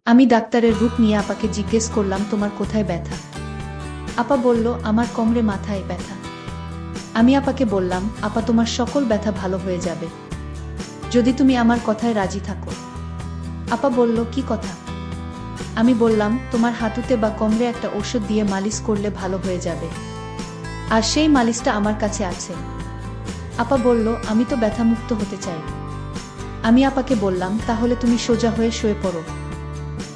আমি ডাক্তারের রূপ নিয়ে আপাকে জিজ্ঞেস করলাম, তোমার কোথায় ব্যথা? আপা বলল, আমার কোমরে মাথায় ব্যথা। আমি আপাকে বললাম, আপা তোমার সকল ব্যথা ভালো হয়ে যাবে যদি তুমি আমার কথায় রাজি থাকো। আপা বলল, কি কথা? আমি বললাম, তোমার হাঁটুতে বা কোমরে একটা ঔষধ দিয়ে মালিশ করলে ভালো হয়ে যাবে, আর সেই মালিশটা আমার কাছে আছে। আপা বলল, আমি তো ব্যথামুক্ত হতে চাই। আমি আপাকে বললাম, তাহলে তুমি সোজা হয়ে শুয়ে পড়ো।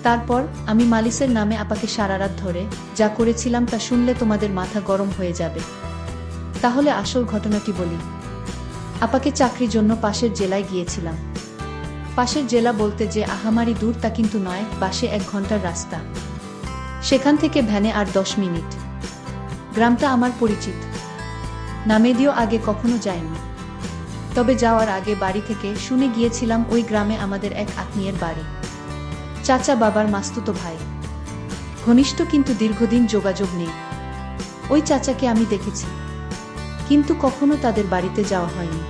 তারপর আমি মালিশের নামে আপাকে সারা রাত ধরে যা করেছিলাম তা শুনলে তোমাদের মাথা গরম হয়ে যাবে। তাহলে আসল ঘটনাটি বলি। আপাকে চাকরির জন্য পাশের জেলায় গিয়েছিলাম। পাশের জেলা বলতে যে আহামারি দূর তা কিন্তু নয়, বাসে 1 ঘন্টার রাস্তা। সেখান থেকে ভ্যানে আর 10 মিনিট। গ্রামটা আমার পরিচিত, নামেদিও আগে কখনো যায়নি। তবে যাওয়ার আগে বাড়ি থেকে শুনে গিয়েছিলাম ওই গ্রামে আমাদের এক আত্মীয়ের বাড়ি, চাচা বাবার মাস্তুতো ভাই। ঘনিষ্ঠ কিন্তু দীর্ঘদিন যোগাযোগ নেই। ওই চাচাকে আমি দেখেছি, কিন্তু কখনো তাদের বাড়িতে যাওয়া হয়নি।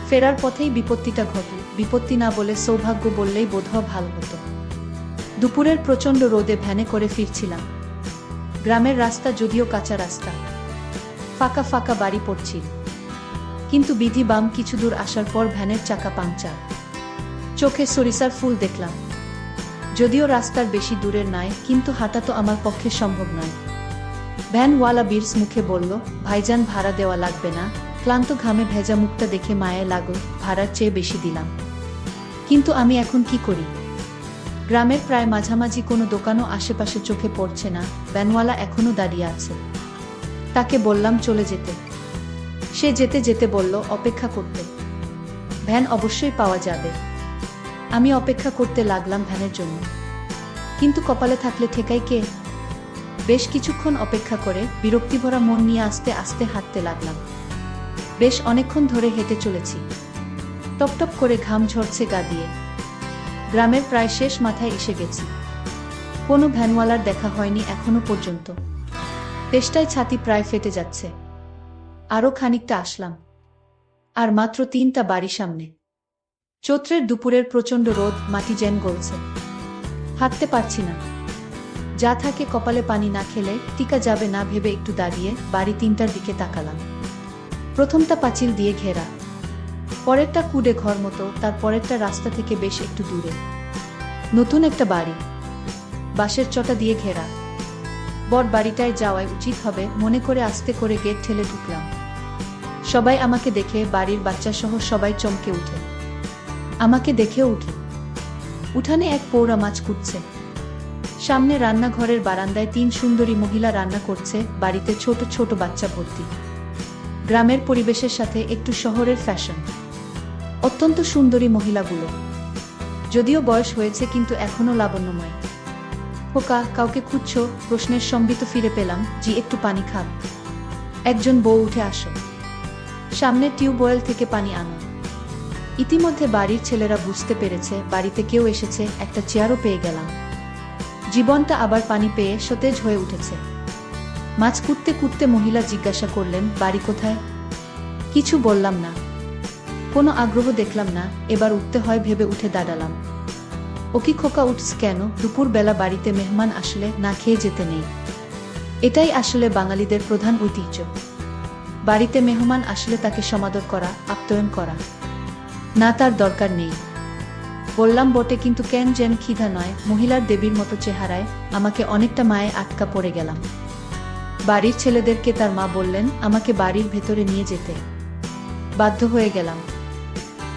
ফেরার পথেই বিপত্তিটা ঘটে। বিপত্তি না বলে সৌভাগ্য বললেই বোধহয় ভালো হতো। দুপুরের প্রচণ্ড রোদে ভ্যানে করে ফিরছিলাম। গ্রামের রাস্তা যদিও কাঁচা রাস্তা, ফাঁকা ফাঁকা বাড়ি পড়ছিল, কিন্তু বিধি বাম কিছু দূর আসার পর ভ্যানের চাকা পাংচার। চোখে সরিষার ফুল দেখলাম। যদিও রাস্তার বেশি দূরের নয়, কিন্তু হাঁটা তো আমার পক্ষে সম্ভব নয়। ভ্যানওয়ালা বিরস মুখে বলল, ভাইজান ভাড়া দেওয়া লাগবে না। ক্লান্ত ঘামে ভেজা মুখটা দেখে মায়ে লাগল, ভাড়ার চেয়ে বেশি দিলাম। কিন্তু আমি এখন কি করি? গ্রামের প্রায় মাঝামাঝি কোনো দোকানও আশেপাশে চোখে পড়ছে না। ভ্যানওয়ালা এখনো দাঁড়িয়ে আছে। তাকে বললাম চলে যেতে। সে যেতে যেতে বলল, অপেক্ষা করতে। ভ্যান অবশ্যই পাওয়া যাবে। আমি অপেক্ষা করতে লাগলাম ভ্যানের জন্য, কিন্তু কপালে থাকলে ঠেকাই কে? বেশ কিছুক্ষণ অপেক্ষা করে বিরক্তিভরা মন নিয়ে আস্তে আস্তে হাঁটতে লাগলাম। বেশ অনেকক্ষণ ধরে হেঁটে চলেছি। টপটপ করে ঘাম ঝরছে গা দিয়ে। গ্রামের প্রায় শেষ মাথায় এসে গেছি। কোনো ভ্যানওয়ালার দেখা হয়নি এখনো পর্যন্ত। তেষ্টায় ছাতি প্রায় ফেটে যাচ্ছে। আরও খানিকটা আসলাম, আর মাত্র 3টা বাড়ি সামনে। চৈত্রের দুপুরের প্রচণ্ড রোদ, মাটি যেন গলছে। হাঁটতে পারছি না। যা থাকে কপালে পানি না খেলে টিকা যাবে না ভেবে একটু দাঁড়িয়ে বাড়ি 3টার দিকে তাকালাম। প্রথমটা পাঁচিল দিয়ে ঘেরা, পরেরটা কুডে ঘর মতো, তার পরেরটা রাস্তা থেকে বেশ একটু দূরে। নতুন একটা বাড়ি, বাঁশের চটা দিয়ে ঘেরা। বড় বাড়িটায় যাওয়াই উচিত হবে মনে করে আস্তে করে গেট ঠেলে ঢুকলাম। সবাই আমাকে দেখে, বাড়ির বাচ্চাসহ সবাই চমকে উঠে। আমাকে দেখেও উঠে। উঠানে এক পৌরা মাছ কুটছে। সামনে রান্নাঘরের বারান্দায় 3 সুন্দরী মহিলা রান্না করছে। বাড়িতে ছোট ছোট বাচ্চা ভর্তি। গ্রামের পরিবেশের সাথে একটু শহরের ফ্যাশন। অত্যন্ত সুন্দরী মহিলাগুলো, যদিও বয়স হয়েছে কিন্তু এখনো লাবণ্যময়। খোকা, কাউকে খুঁজছো? প্রশ্নের সম্বিত ফিরে পেলাম, জি একটু পানি খাব। একজন বউ, উঠে আসো, সামনের টিউবওয়েল থেকে পানি আনো। ইতিমধ্যে বাড়ির ছেলেরা বুঝতে পেরেছে বাড়িতে কেউ এসেছে। একটা চেয়ারও পেয়ে গেলাম। জীবনটা আবার পানি পেয়ে সতেজ হয়ে উঠেছে। মাছ কুটতে কুটতে মহিলা জিজ্ঞাসা করলেন, বাড়ি কোথায়? কিছু বললাম না। কোনো আগ্রহ দেখলাম না। এবার উঠতে হয় ভেবে উঠে দাঁড়ালাম। ও কি খোকা, উঠস কেন? দুপুরবেলা বাড়িতে মেহমান আসলে না খেয়ে যেতে নেই। এটাই আসলে বাঙালিদের প্রধান ঐতিহ্য। বাড়িতে মেহমান আসলে তাকে সমাদর করা, আপ্যায়ন করা। না, তার দরকার নেই। বললাম বটে, কিন্তু কেন যেন খিদা নয়। মহিলার দেবীর মতো চেহারায় আমাকে অনেকটা মায়ে আটকা পড়ে গেলাম। বাড়ির ছেলেদেরকে তার মা বললেন আমাকে বাড়ির ভেতরে নিয়ে যেতে। বাধ্য হয়ে গেলাম।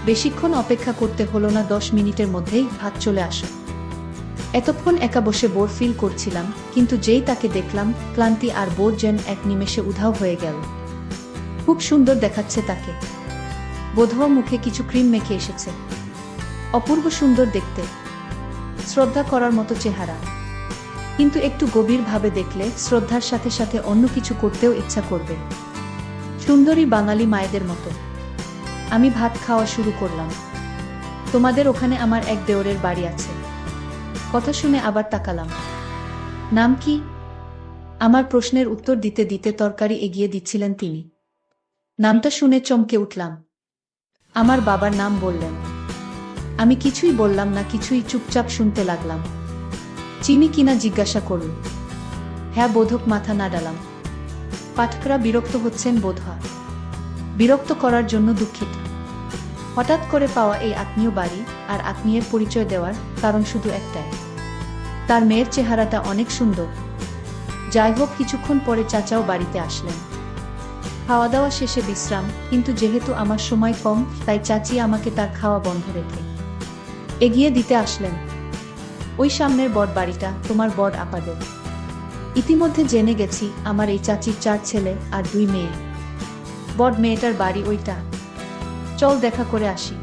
বেশিক্ষণ অপেক্ষা করতে হলো না, 10 মিনিটের মধ্যেই ভাত চলে আসে। এতক্ষণ একা বসে বোর ফিল করছিলাম, কিন্তু যেই তাকে দেখলাম, ক্লান্তি আর বোর যেন এক নিমেষে উধাও হয়ে গেল। খুব সুন্দর দেখাচ্ছে তাকে। বোধহয় মুখে কিছু ক্রিম মেখে এসেছে। অপূর্ব সুন্দর দেখতে, শ্রদ্ধা করার মতো চেহারা। কিন্তু একটু গভীরভাবে দেখলে শ্রদ্ধার সাথে সাথে অন্য কিছু করতেও ইচ্ছা করবে। সুন্দরী বাঙালি মায়েদের মতো। আমি ভাত খাওয়া শুরু করলাম। তোমাদের ওখানে আমার এক দেওরের বাড়ি আছে। কথা শুনে আবার তাকালাম। নাম কি? আমার প্রশ্নের উত্তর দিতে দিতে তরকারি এগিয়ে দিচ্ছিলেন তিনি। নামটা শুনে চমকে উঠলাম। আমার বাবার নাম বললেন। আমি কিছুই বললাম না, কিছুই চুপচাপ শুনতে লাগলাম। চিনি কিনা জিজ্ঞাসা করল। হ্যাঁ বোধক মাথা নাড়ালাম। পাঠকরা বিরক্ত হচ্ছেন বোধ হয়। বিরক্ত করার জন্য দুঃখিত। হঠাৎ করে পাওয়া এই আত্মীয় বাড়ি আর আত্মীয়ের পরিচয় দেওয়ার কারণ শুধু একটাই, তার মেয়ের চেহারাটা অনেক সুন্দর। যাই হোক, কিছুক্ষণ পরে চাচাও বাড়িতে আসলেন। খাওয়া দাওয়া শেষে বিশ্রাম, কিন্তু যেহেতু আমার সময় কম তাই চাচি আমাকে তার খাওয়া বন্ধ রেখে এগিয়ে দিতে আসলেন। ওই সামনের বড় বাড়িটা তোমার বড় আপাদের। ইতিমধ্যে জেনে গেছি আমার এই চাচির 4 ছেলে আর 2 মেয়ে। বড় মেয়েটার বাড়ি ওইটা। চল দেখা করে আসি।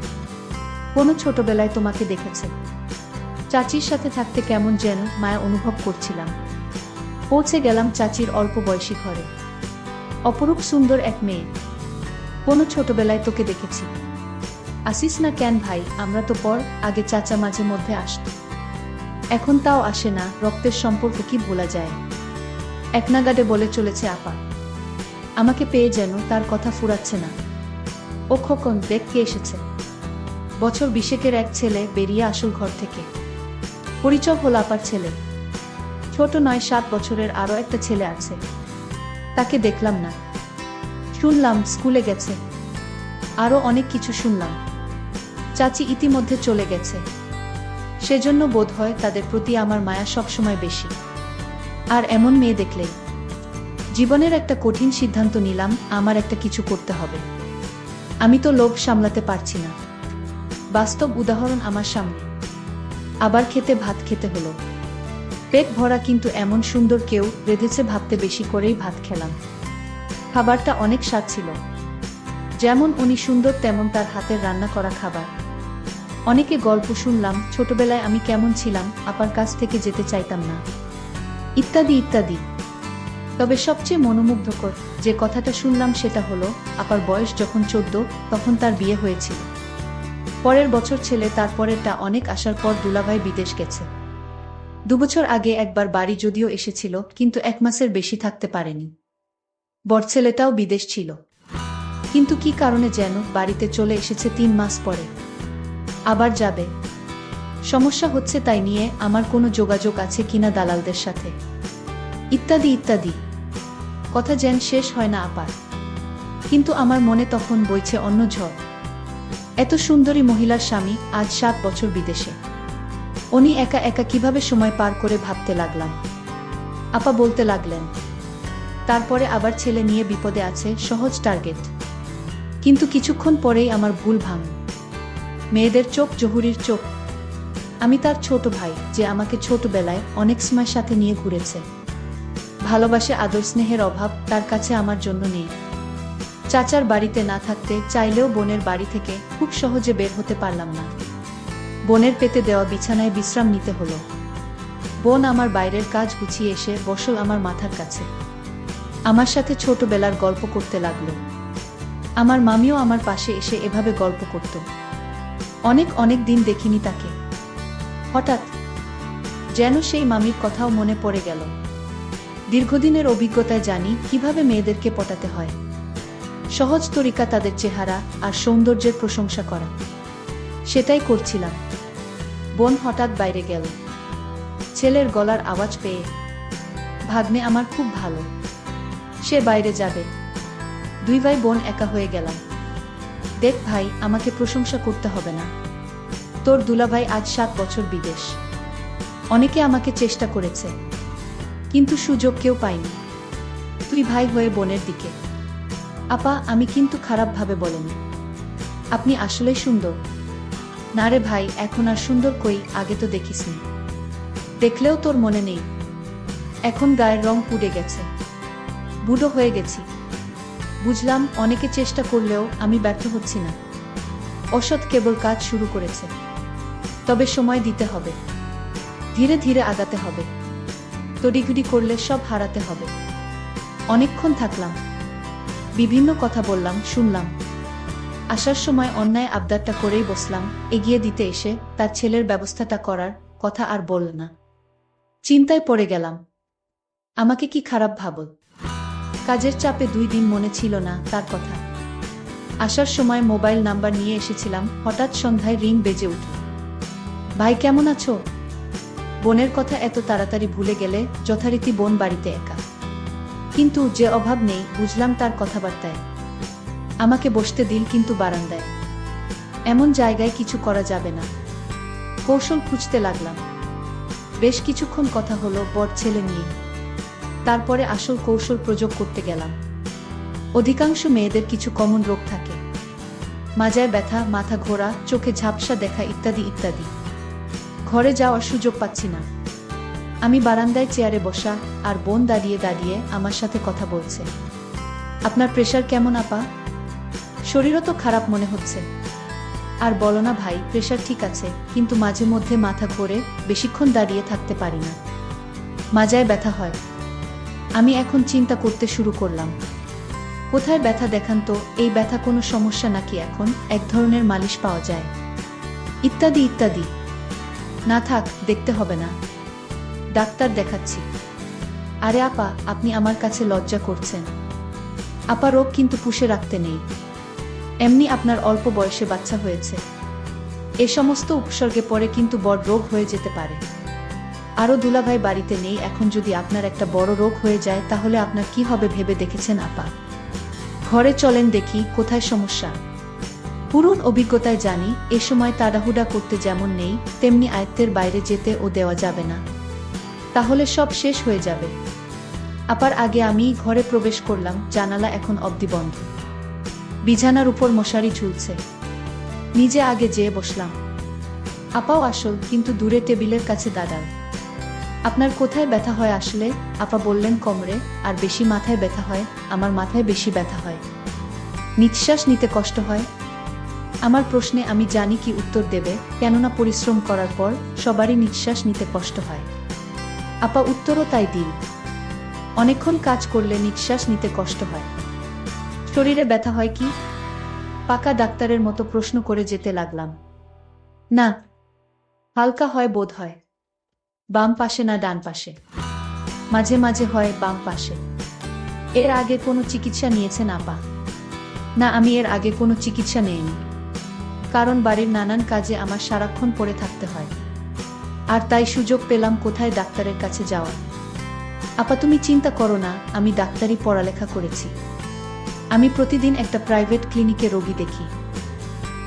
কোনো ছোটবেলায় তোমাকে দেখেছে। চাচির সাথে থাকতে কেমন যেন মায়া অনুভব করছিলাম। পৌঁছে গেলাম চাচির অল্প বয়সী ঘরে। অপরূপ সুন্দর এক মেয়ে। কোনো ছোটবেলায় তোকে দেখেছি। আসিস না কেন ভাই? আমরা তো পর আগে চাচা মাঝে মধ্যে আসত, এখন তাও আসে না। রক্তের সম্পর্ক কি ভোলা যায়? এক নাগাড়ে বলে চলেছে আপা। আমাকে পেয়ে যেন তার কথা ফুরাচ্ছে না। ও খোকন, দেখ কে এসেছে। বছর 20-এর এক ছেলে বেরিয়ে আসল ঘর থেকে। পরিচয় হল আপার ছেলে। ছোট নয়, 7 বছরের আরো একটা ছেলে আছে। তাকে দেখলাম না। শুনলাম স্কুলে গেছে। আরো অনেক কিছু শুনলাম। চাচি ইতিমধ্যে চলে গেছে, সেজন্য বোধ হয় তাদের প্রতি আমার মায়া সবসময় বেশি। আর এমন মেয়ে দেখলেই জীবনের একটা কঠিন সিদ্ধান্ত নিলাম, আমার একটা কিছু করতে হবে। আমি তো লোভ সামলাতে পারছি না। বাস্তব উদাহরণ আমার সামনে। আবার খেতে ভাত খেতে হলো। পেট ভরা, কিন্তু এমন সুন্দর কেউ রেঁধেছে ভাবতে বেশি করেই ভাত খেলাম। খাবারটা অনেক স্বাদ ছিল। যেমন উনি সুন্দর তেমন তার হাতের রান্না করা খাবার। অনেকে গল্প শুনলাম, ছোটবেলায় আমি কেমন ছিলাম, আপার কাছ থেকে যেতে চাইতাম না, ইত্যাদি ইত্যাদি। তবে সবচেয়ে মনোমুগ্ধকর যে কথাটা শুনলাম সেটা হলো, আপার বয়স যখন 14 তখন তার বিয়ে হয়েছিল। পরের বছর ছেলে, তারপরেরটা অনেক আসার পর দুলাভাই বিদেশ গেছে। 2 বছর আগে একবার বাড়ি যদিও এসেছিল, কিন্তু 1 মাসের বেশি থাকতে পারেনি। বড় ছেলেটাও বিদেশ ছিল, কিন্তু কি কারণে যেন বাড়িতে চলে এসেছে 3 মাস পরে। আবার যাবে। সমস্যা হচ্ছে তাই নিয়ে আমার কোনো যোগাযোগ আছে কিনা দালালদের সাথে, ইত্যাদি ইত্যাদি। কথা যেন শেষ হয় না আপার। কিন্তু আমার মনে তখন বইছে অন্য ঝড়। এত সুন্দরী মহিলার স্বামী আজ 7 বছর বিদেশে। উনি একা একা কিভাবে সময় পার করে ভাবতে লাগলাম। আপা বলতে লাগলেন, তারপরে আবার ছেলে নিয়ে বিপদে আছে, সহজ টার্গেট। কিন্তু কিছুক্ষণ পরেই আমার ভুল ভাঙ। মেয়েদের চোখ জহুরির চোখ। আমি তার ছোট ভাই, যে আমাকে ছোটবেলায় অনেক সময় সাথে নিয়ে ঘুরেছে। ভালোবাসে, আদর স্নেহের অভাব তার কাছে আমার জন্য নেই। চাচার বাড়িতে না থাকতে চাইলেও বোনের বাড়ি থেকে খুব সহজে বের হতে পারলাম না। বোনের পেতে দেওয়া বিছানায় বিশ্রাম নিতে হলো। বোন আমার বাইরের কাজ গুছিয়ে এসে বসল আমার মাথার কাছে। আমার সাথে ছোটবেলার গল্প করতে লাগলো। আমার মামিও আমার পাশে এসে এভাবে গল্প করত। অনেক অনেক দিন দেখিনি তাকে। হঠাৎ যেন সেই মামির কথাও মনে পড়ে গেল। দীর্ঘদিনের অভিজ্ঞতায় জানি কিভাবে মেয়েদেরকে পটাতে হয়। সহজ তরিকা তাদের চেহারা আর সৌন্দর্যের প্রশংসা করা। সেটাই করছিলাম। বোন হঠাৎ বাইরে গেল। ছেলের গলার আওয়াজ পেয়ে। ভাগ্নে আমার খুব ভালো, সে বাইরে যাবে। 2 ভাই বোন একা হয়ে গেলাম। দেখ ভাই, আমাকে প্রশংসা করতে হবে না। তোর দুলাভাই আজ 7 বছর বিদেশ। অনেকে আমাকে চেষ্টা করেছে, কিন্তু সুযোগ কেউ পাইনি। তুই ভাই হয়ে বোনের দিকে। আপা, আমি কিন্তু খারাপভাবে বলিনি। আপনি আসলেই সুন্দর। না রে ভাই, এখন আর সুন্দর কই, আগে তো দেখিসনি। দেখলেও তোর মনে নেই। এখন গায়ের রং পুড়ে গেছে, বুড়ো হয়ে গেছি। বুঝলাম অনেকে চেষ্টা করলেও আমি ব্যর্থ হচ্ছি না। অসৎ কেবল কাজ শুরু করেছে। তবে সময় দিতে হবে, ধীরে ধীরে আগাতে হবে। তড়িঘড়ি করলে সব হারাতে হবে। অনেকক্ষণ থাকলাম, বিভিন্ন কথা বললাম, শুনলাম। আসার সময় অন্যায় আবদারটা করেই বসলাম। এগিয়ে দিতে এসে তার ছেলের ব্যবস্থাটা করার কথা আর বলল না। চিন্তায় পড়ে গেলাম। আমাকে কি খারাপ ভাবল? কাজের চাপে 2 দিন মনে ছিল না তার কথা। আসার সময় মোবাইল নাম্বার নিয়ে এসেছিলাম। হঠাৎ সন্ধ্যায় রিং বেজে উঠল। ভাই কেমন আছো? বোনের কথা এত তাড়াতাড়ি ভুলে গেলে? যথারীতি বোন বাড়িতে একা, কিন্তু যে অভাব নেই বুঝলাম তার কথাবার্তায়। আমাকে বসতে দিল কিন্তু বারান্দায়, এমন জায়গায় কিছু করা যাবে না। কৌশল খুঁজতে লাগলাম। বেশ কিছুক্ষণ কথা হলো বর ছেলে নিয়ে, তারপরে আসল কৌশল প্রয়োগ করতে গেলাম। অধিকাংশ মেয়েদের কিছু কমন রোগ থাকে, মাজায় ব্যথা, মাথা ঘোরা, চোখে ঝাপসা দেখা ইত্যাদি ইত্যাদি। ঘরে যাওয়ার সুযোগ পাচ্ছি না। আমি বারান্দায় চেয়ারে বসা, আর বোন দাঁড়িয়ে দাঁড়িয়ে আমার সাথে কথা বলছে। আপনার প্রেশার কেমন আপা? শরীরও তো খারাপ মনে হচ্ছে। আর বলো না ভাই, প্রেশার ঠিক আছে, কিন্তু মাঝে মধ্যে মাথা ঘোরে, বেশিক্ষণ দাঁড়িয়ে থাকতে পারি না, মাজায় ব্যথা হয়। আমি এখন চিন্তা করতে শুরু করলাম, কোথায় ব্যথা দেখান তো, এই ব্যথা কোনো সমস্যা নাকি, এখন এক ধরনের মালিশ পাওয়া যায়, ইত্যাদি ইত্যাদি। না থাক, দেখতে হবে না, ডাক্তার দেখাচ্ছি। আরে আপা, আপনি আমার কাছে লজ্জা করছেন। আপা, রোগ কিন্তু পুষে রাখতে নেই, এমনি আপনার অল্প বয়সে বাচ্চা হয়েছে, এ সমস্ত উপসর্গে পরে কিন্তু বড় রোগ হয়ে যেতে পারে। আরও দুলাভাই বাড়িতে নেই, এখন যদি আপনার একটা বড় রোগ হয়ে যায় তাহলে আপনার কি হবে ভেবে দেখেছেন আপা? ঘরে চলেন দেখি কোথায় সমস্যা। পুরন অভিজ্ঞতায় জানি এ সময় তাড়াহুড়া করতে যেমন নেই, তেমনি আয়ত্তের বাইরে যেতে ও দেওয়া যাবে না, তাহলে সব শেষ হয়ে যাবে। আপার আগে আমি ঘরে প্রবেশ করলাম, জানালা এখন অবধি বন্ধ, বিছানার উপর মশারি ঝুলছে। নিজে আগে যেয়ে বসলাম। আপাও আসল, কিন্তু দূরে টেবিলের কাছে দাঁড়াল। আপনার কোথায় ব্যথা হয় আসলে? আপা বললেন কোমরে, আর বেশি মাথায় ব্যথা হয়। আমার মাথায় বেশি ব্যথা হয়, নিঃশ্বাস নিতে কষ্ট হয়। আমার প্রশ্নে আমি জানি কি উত্তর দেবে, কেননা পরিশ্রম করার পর সবারই নিঃশ্বাস নিতে কষ্ট হয়। আপা উত্তরও তাই দিল, অনেকক্ষণ কাজ করলে নিঃশ্বাস নিতে কষ্ট হয়। শরীরে ব্যথা হয় কি? পাকা ডাক্তারের মতো প্রশ্ন করে যেতে লাগলাম। না, হালকা হয় বোধ হয়, বাম পাশে না ডান পাশে, মাঝে মাঝে হয় বাম পাশে। এর আগে কোনো চিকিৎসা নিয়েছেন আপা? না, আমি এর আগে কোনো চিকিৎসা নেইনি, কারণ বাড়ির নানান কাজে আমার সারাক্ষণ পড়ে থাকতে হয়, আর তাই সুযোগ পেলাম কোথায় ডাক্তারের কাছে যাওয়ার। আপা তুমি চিন্তা করো না, আমি ডাক্তারি পড়ালেখা করেছি, আমি প্রতিদিন একটা প্রাইভেট ক্লিনিকে রোগী দেখি।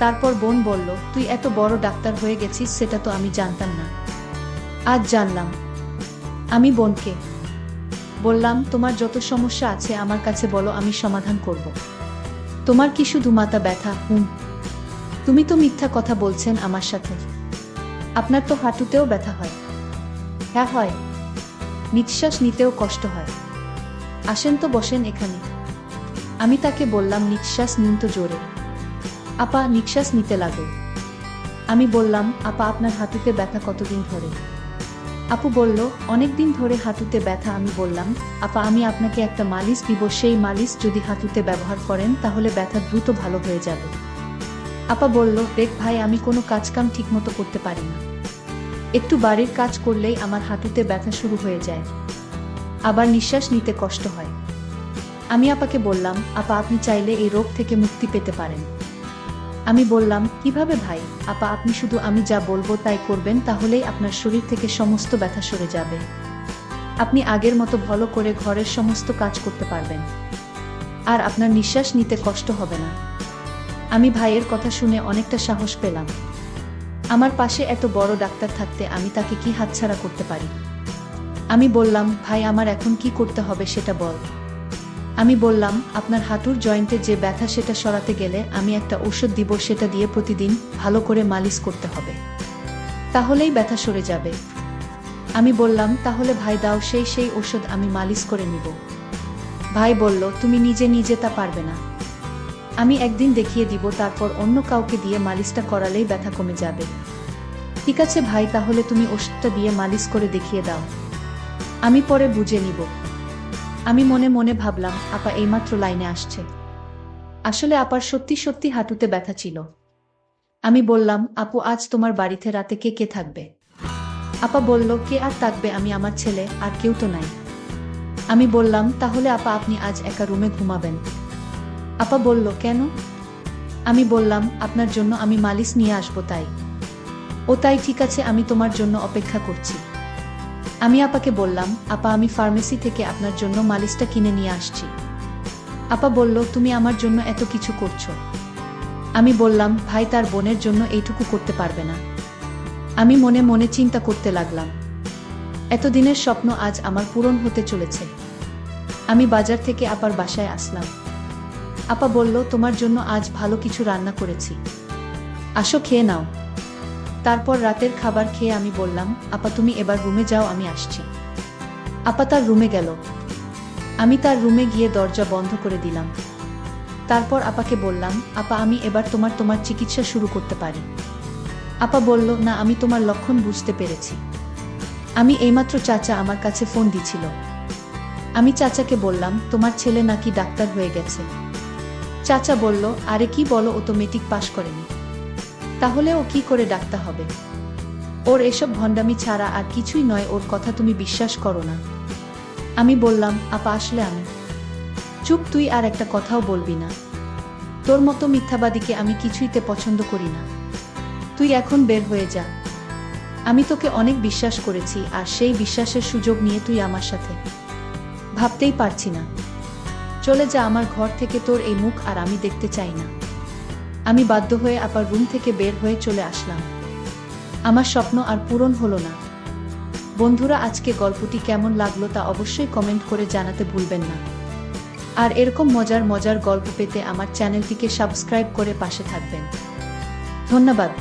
তারপর বোন বলল, তুই এত বড় ডাক্তার হয়ে গেছিস, সেটা তো আমি জানতাম না, আজ জানলাম। আমি বোনকে বললাম, তোমার যত সমস্যা আছে আমার কাছে বলো, আমি সমাধান করব। তোমার কি শুধু মাথা ব্যথা? তুমি তো মিথ্যা কথা বলছেন আমার সাথে, আপনার তো হাঁটুতেও ব্যথা হয়। হ্যাঁ হয়, নিঃশ্বাস নিতেও কষ্ট হয়। আসেন তো বসেন এখানে। আমি তাকে বললাম, নিঃশ্বাস নিন তো জোরে। আপা নিঃশ্বাস নিতে লাগল। আমি বললাম, আপা আপনার হাঁটুতে ব্যথা কতদিন ধরে? আপু বলল, অনেকদিন ধরে হাঁটুতে ব্যথা। আমি বললাম, আপা আমি আপনাকে একটা মালিশ দিব, সেই মালিশ যদি হাঁটুতে ব্যবহার করেন তাহলে ব্যথা দ্রুত ভালো হয়ে যাবে। আপা বলল, দেখ ভাই, আমি কোনো কাজকাম ঠিকমতো করতে পারি না, একটু বাড়ির কাজ করলেই আমার হাঁটুতে ব্যথা শুরু হয়ে যায়, আবার নিঃশ্বাস নিতে কষ্ট হয়। আমি আপাকে বললাম, আপা আপনি চাইলে এই রোগ থেকে মুক্তি পেতে পারেন। আমি বললাম, কিভাবে ভাই? আপা আপনি শুধু আমি যা বলবো তাই করবেন, তাহলেই আপনার শরীর থেকে সমস্ত ব্যথা সরে যাবে, আপনি আগের মতো ভালো করে ঘরের সমস্ত কাজ করতে পারবেন, আর আপনার নিঃশ্বাস নিতে কষ্ট হবে না। আমি ভাইয়ের কথা শুনে অনেকটা সাহস পেলাম। আমার পাশে এত বড় ডাক্তার থাকতে আমি তাকে কি হাতছাড়া করতে পারি? আমি বললাম, ভাই আমার এখন কি করতে হবে সেটা বল। আমি বললাম, আপনার হাঁটুর জয়েন্টে যে ব্যথা সেটা সরাতে গেলে আমি একটা ওষুধ দিব, সেটা দিয়ে প্রতিদিন ভালো করে মালিশ করতে হবে, তাহলেই ব্যথা সরে যাবে। আমি বললাম, তাহলে ভাই দাও সেই ওষুধ, আমি মালিশ করে নিব। ভাই বলল, তুমি নিজে নিজে তা পারবে না, আমি একদিন দেখিয়ে দিব, তারপর অন্য কাউকে দিয়ে মালিশটা করালেই ব্যথা কমে যাবে। ঠিক আছে ভাই, তাহলে তুমি ওষুধটা দিয়ে মালিশ করে দেখিয়ে দাও, আমি পরে বুঝে নিব। আমি মনে মনে ভাবলাম, আপা এইমাত্র লাইনে আসছে। আসলে আপার সত্যি সত্যি হাঁটুতে ব্যথা ছিল। আমি বললাম, আপু আজ তোমার বাড়িতে রাতে কে কে থাকবে? আপা বলল, কে আর থাকবে, আমি আমার ছেলে, আর কেউ তো নাই। আমি বললাম, তাহলে আপা আপনি আজ একা রুমে ঘুমাবেন? আপা বলল, কেন? আমি বললাম, আপনার জন্য আমি মালিশ নিয়ে আসবো তাই। ও তাই, ঠিক আছে, আমি তোমার জন্য অপেক্ষা করছি। আমি আপাকে বললাম, আপা আমি ফার্মেসি থেকে আপনার জন্য মালিশটা কিনে নিয়ে আসছি। আপা বলল, তুমি আমার জন্য এত কিছু করছো। আমি বললাম, ভাই তার বোনের জন্য এইটুকু করতে পারবে না। আমি মনে মনে চিন্তা করতে লাগলাম, এতদিনের স্বপ্ন আজ আমার পূরণ হতে চলেছে। আমি বাজার থেকে আপার বাসায় আসলাম। আপা বলল, তোমার জন্য আজ ভালো কিছু রান্না করেছি, আসো খেয়ে নাও। তারপর রাতের খাবার খেয়ে আমি বললাম, আপা তুমি এবার রুমে যাও, আমি আসছি। আপা তার রুমে গেল। আমি তার রুমে গিয়ে দরজা বন্ধ করে দিলাম। তারপর আপাকে বললাম, আপা আমি এবার তোমার চিকিৎসা শুরু করতে পারি। আপা বলল, না আমি তোমার লক্ষণ বুঝতে পেরেছি। আমি এইমাত্র চাচা আমার কাছে ফোন দিছিল। আমি চাচাকে বললাম, তোমার ছেলে নাকি ডাক্তার হয়ে গেছে। চাচা বলল, আরে কি বলো, ও তো মেট্রিক পাশ করেনি, তাহলে ও কি করে ডাক্তার হবে? ওর এসব ভণ্ডামি ছাড়া আর কিছুই নয়, ওর কথা তুমি বিশ্বাস করো না। আমি বললাম, আপা আসলে আমি। চুপ, তুই আর একটা কথাও বলবি না। তোর মতো মিথ্যাবাদীকে আমি কিছুইতে পছন্দ করি না। তুই এখন বের হয়ে যা। আমি তোকে অনেক বিশ্বাস করেছি, আর সেই বিশ্বাসের সুযোগ নিয়ে তুই আমার সাথে। ভাবতেই পারছি না। চলে যা আমার ঘর থেকে, তোর এই মুখ আর আমি দেখতে চাই না। আমি বাধ্য হয়ে আপার রুম থেকে বের হয়ে চলে আসলাম। আমার স্বপ্ন আর পূরণ হলো না। বন্ধুরা, আজকে গল্পটি কেমন লাগলো তা অবশ্যই কমেন্ট করে জানাতে ভুলবেন না। আর এরকম মজার মজার গল্প পেতে আমার চ্যানেলটিকে সাবস্ক্রাইব করে পাশে থাকবেন। ধন্যবাদ।